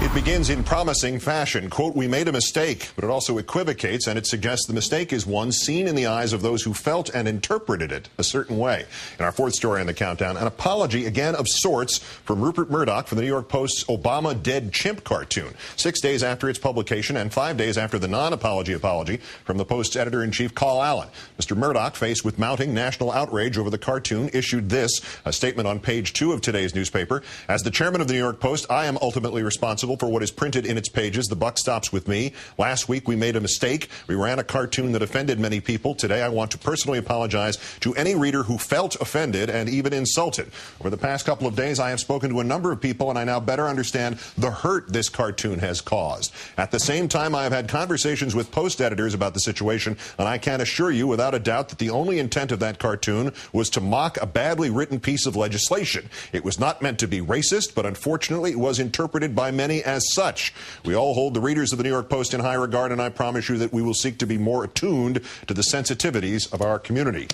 It begins in promising fashion. Quote, "We made a mistake," but it also equivocates, and it suggests the mistake is one seen in the eyes of those who felt and interpreted it a certain way. In our fourth story on the countdown, an apology, again of sorts, from Rupert Murdoch for the New York Post's Obama Dead Chimp cartoon. 6 days after its publication and 5 days after the non-apology apology from the Post's editor-in-chief, Carl Allen. Mr. Murdoch, faced with mounting national outrage over the cartoon, issued this, a statement on page 2 of today's newspaper. "As the chairman of the New York Post, I am ultimately responsible for what is printed in its pages. The buck stops with me. Last week we made a mistake. We ran a cartoon that offended many people. Today I want to personally apologize to any reader who felt offended and even insulted. Over the past couple of days I have spoken to a number of people and I now better understand the hurt this cartoon has caused. At the same time I have had conversations with Post editors about the situation, and I can assure you without a doubt that the only intent of that cartoon was to mock a badly written piece of legislation. It was not meant to be racist, but unfortunately it was interpreted by many as such. We all hold the readers of the New York Post in high regard, and I promise you that we will seek to be more attuned to the sensitivities of our community."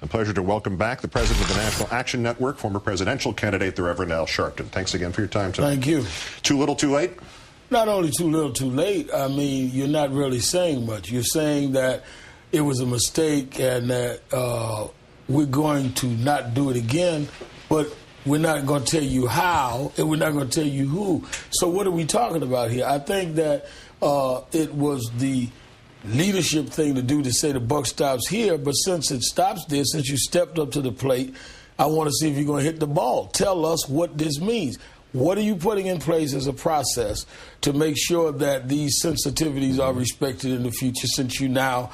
A pleasure to welcome back the president of the National Action Network, former presidential candidate, the Reverend Al Sharpton. Thanks again for your time tonight. Thank you. Too little, too late? Not only too little, too late. I mean, you're not really saying much. You're saying that it was a mistake and that we're going to not do it again, but we're not going to tell you how, and we're not going to tell you who. So what are we talking about here? I think that it was the leadership thing to do to say the buck stops here, but since it stops there, since you stepped up to the plate, I want to see if you're going to hit the ball. Tell us what this means. What are you putting in place as a process to make sure that these sensitivities are respected in the future, since you now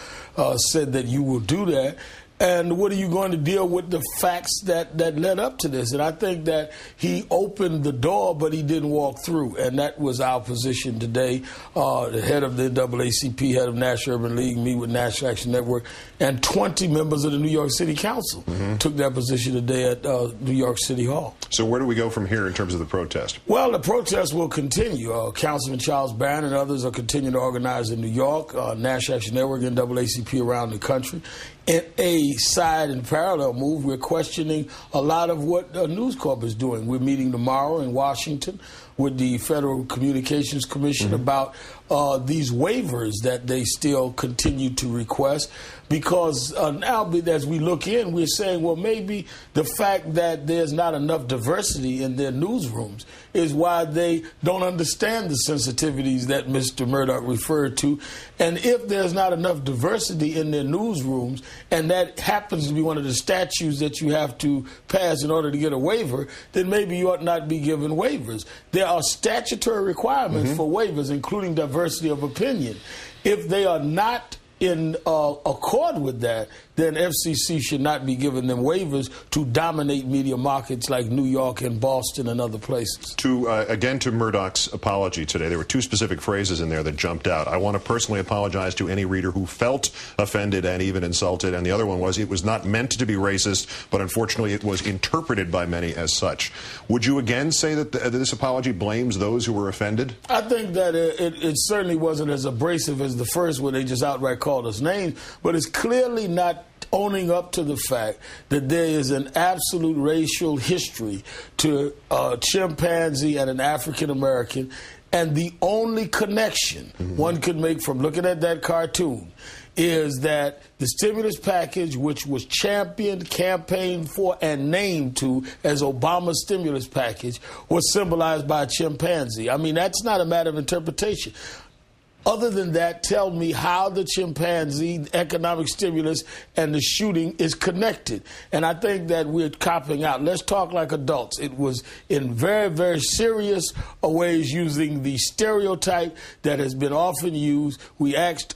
said that you will do that? And what are you going to deal with the facts that led up to this? And I think that he opened the door, but he didn't walk through. And that was our position today. The head of the NAACP, head of National Urban League, me with National Action Network, and 20 members of the New York City Council took that position today at New York City Hall. So where do we go from here in terms of the protest? Well, the protest will continue. Councilman Charles Barron and others are continuing to organize in New York, National Action Network, NAACP around the country. In a side and parallel move, we're questioning a lot of what News Corp is doing. We're meeting tomorrow in Washington with the Federal Communications Commission about these waivers that they still continue to request. Because now, as we look in, we're saying, well, maybe the fact that there's not enough diversity in their newsrooms is why they don't understand the sensitivities that Mr. Murdoch referred to. And if there's not enough diversity in their newsrooms, and that happens to be one of the statutes that you have to pass in order to get a waiver, then maybe you ought not be given waivers. There are statutory requirements for waivers, including diversity of opinion. If they are not in accord with that, then FCC should not be giving them waivers to dominate media markets like New York and Boston and other places. Again, to Murdoch's apology today, there were two specific phrases in there that jumped out. "I want to personally apologize to any reader who felt offended and even insulted." And the other one was, "It was not meant to be racist, but unfortunately it was interpreted by many as such." Would you again say that this apology blames those who were offended? I think that it certainly wasn't as abrasive as the first, where they just outright called us names, but it's clearly not owning up to the fact that there is an absolute racial history to a chimpanzee and an African American, and the only connection one could make from looking at that cartoon is that the stimulus package, which was championed, campaigned for, and named to as Obama's stimulus package, was symbolized by a chimpanzee. I mean, that's not a matter of interpretation. Other than that, tell me how the chimpanzee, economic stimulus, and the shooting is connected. And I think that we're copping out. Let's talk like adults. It was in very, very serious ways using the stereotype that has been often used. We asked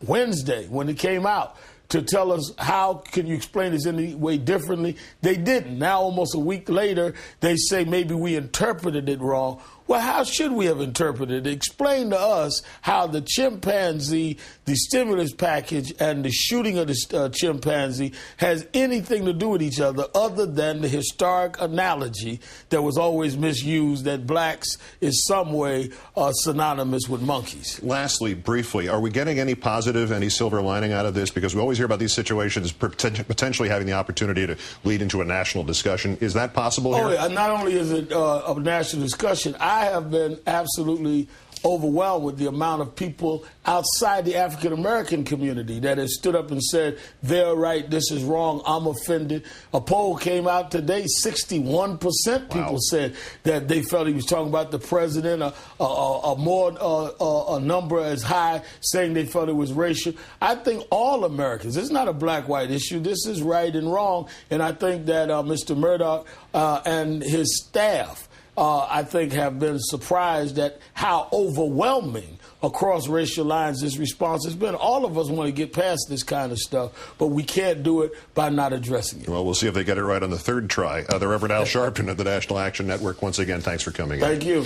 Wednesday when it came out to tell us, how can you explain this any way differently? They didn't. Now, almost a week later, they say maybe we interpreted it wrong. Well, how should we have interpreted it? Explain to us how the chimpanzee, the stimulus package, and the shooting of the chimpanzee has anything to do with each other than the historic analogy that was always misused, that blacks is some way synonymous with monkeys. Lastly, briefly, are we getting any positive, any silver lining out of this? Because we always always hear about these situations potentially having the opportunity to lead into a national discussion. Is that possible here? Oh, yeah. Not only is it a national discussion, I have been absolutely overwhelmed with the amount of people outside the African American community that has stood up and said, they're right, this is wrong, I'm offended. A poll came out today, 61% people said that they felt he was talking about the president, a number as high saying they felt it was racial. I think all Americans, it's not a black-white issue, this is right and wrong, and I think that Mr. Murdoch and his staff I think have been surprised at how overwhelming across racial lines this response has been. All of us want to get past this kind of stuff, but we can't do it by not addressing it. Well, we'll see if they get it right on the third try. The Reverend Al Sharpton of the National Action Network, once again, thanks for coming in. Thank you.